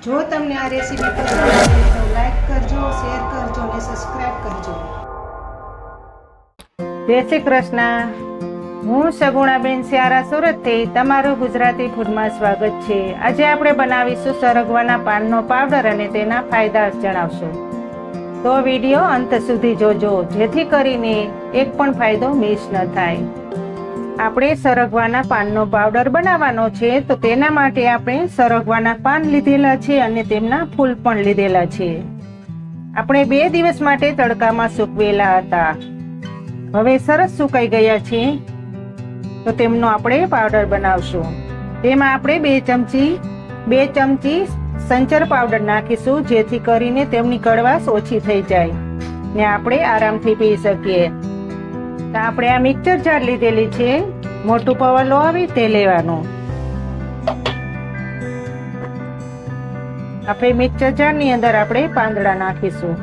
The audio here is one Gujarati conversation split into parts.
જો તમને આ રેસીપી પસંદ આવે તો લાઈક કરજો, શેર કરજો અને સબસ્ક્રાઇબ કરજો. જય શ્રી કૃષ્ણ. હું સગુણાબેન સ્યારા સુરતથી તમારું ગુજરાતી ફૂડમાં સ્વાગત છે. આજે આપણે બનાવીશું સરગવાના પાનનો પાવડર અને તેના ફાયદા જણાવશું. તો વિડીયો અંત સુધી જોજો, જેથી કરીને એક પણ ફાયદો મિસ ન થાય. આપણે સરગવાના પાનનો પાવડર બનાવવાનો છે, તો તેના માટે આપણે સરગવાના પાન લીધેલા છે અને તેમના ફૂલ પણ લીધેલા છે. આપણે 2 દિવસ માટે તડકામાં સૂકવેલા હતા. હવે સરસ સુકાઈ ગયા છે, તો તેમનો આપણે પાવડર બનાવશું. તેમાં આપણે 2 ચમચી સંચર પાવડર નાખીશું, જેથી કરીને તેમની કડવાશ ઓછી થઈ જાય ને આપણે આરામથી પી શકીએ. તો આપણે આ મિક્સર જાર લીધેલી છે, મોટું પવલો આવે તે લેવાનું. આપણે મિક્સર જારની અંદર આપણે પાંદડા નાખીશું.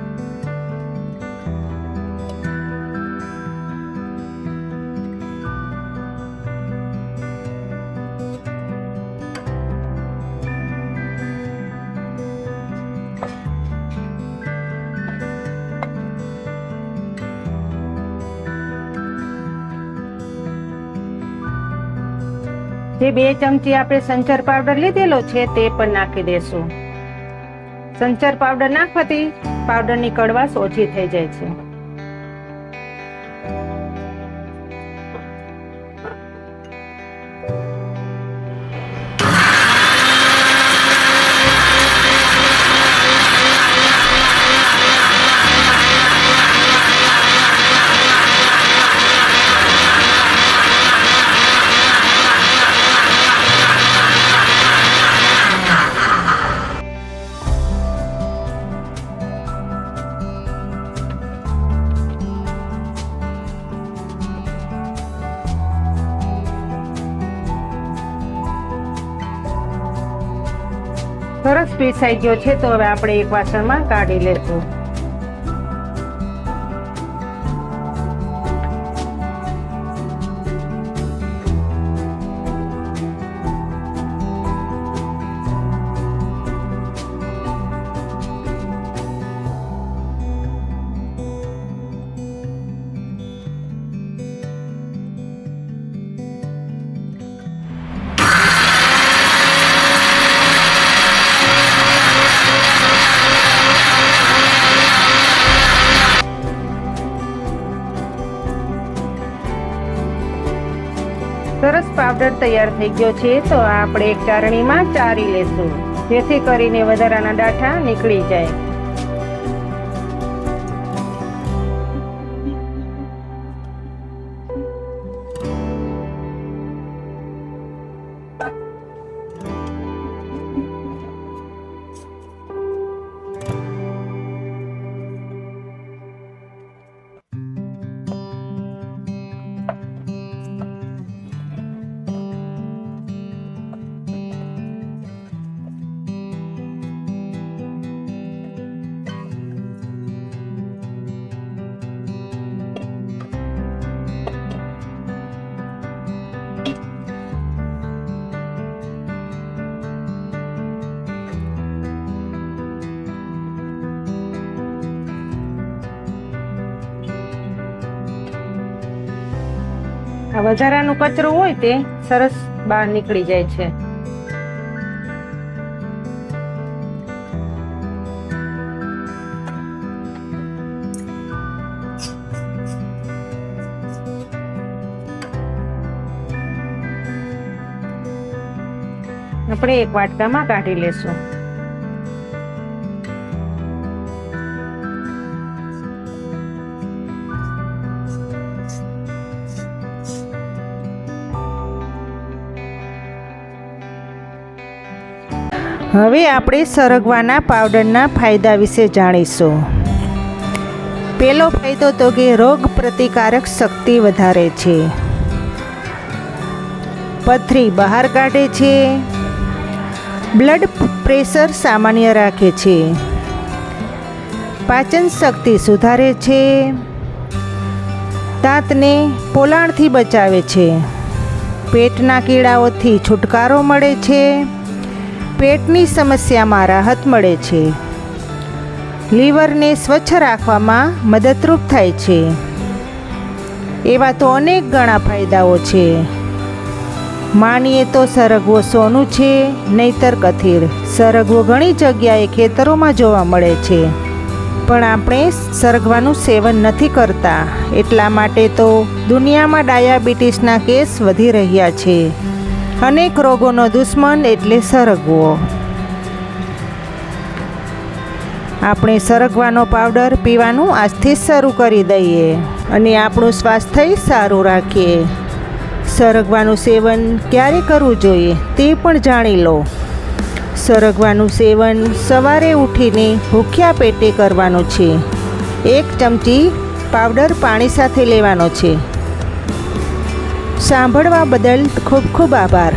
જે 2 ચમચી આપણે સંચર પાવડર લીધેલો છે તે પણ નાખી દેશું. સંચર પાવડર નાખવાથી પાવડરની કડવાશ ઓછી થઈ જાય છે. સરસ પીસાઈ ગયો છે, તો હવે આપણે એક વાસણમાં કાઢી લેશું. સરસ પાવડર તૈયાર થઈ ગયો છે, તો આપણે એક ચારણીમાં ચારી લેશું, જેથી કરીને વધારાના ડાઠા નીકળી જાય. આ વધારાનું કચરું હોય તે સરસ બહાર નીકળી જાય છે. આપણે એક વાટકામાં કાઢી લેશું. હવે આપણે સરગવાના પાવડરના ફાયદા વિશે જાણીશું. પહેલો ફાયદો તો કે રોગ પ્રતિકારક શક્તિ વધારે છે, પથરી બહાર કાઢે છે, બ્લડ પ્રેશર સામાન્ય રાખે છે, પાચન શક્તિ સુધારે છે, દાંતને પોલાણથી બચાવે છે, પેટના કીડાઓથી છુટકારો મળે છે, પેટની સમસ્યામાં રાહત મળે છે. લીવરને સ્વચ્છ રાખવામાં મદદરૂપ થાય છે. એવા તો અનેક ઘણા ફાયદાઓ છે. માનીએ તો સરગવો સોનું છે, નહીતર કથીર. સરગવો ઘણી જગ્યાએ ખેતરોમાં જોવા મળે છે, પણ આપણે સરગવાનું સેવન નથી કરતા. એટલા માટે તો દુનિયામાં ડાયાબિટીસના કેસ વધી રહ્યા છે. અનેક રોગોનો દુશ્મન એટલે સરગવો. આપણે સરગવાનો પાવડર પીવાનું આજથી જ શરૂ કરી દઈએ અને આપણું સ્વાસ્થ્ય સારું રાખીએ. સરગવાનું સેવન ક્યારે કરવું જોઈએ તે પણ જાણી લો. સરગવાનું સેવન સવારે ઉઠીને ભૂખ્યા પેટે કરવાનું છે. 1 ચમચી પાવડર પાણી સાથે લેવાનો છે. સાંભળવા બદલ ખૂબ ખૂબ આભાર.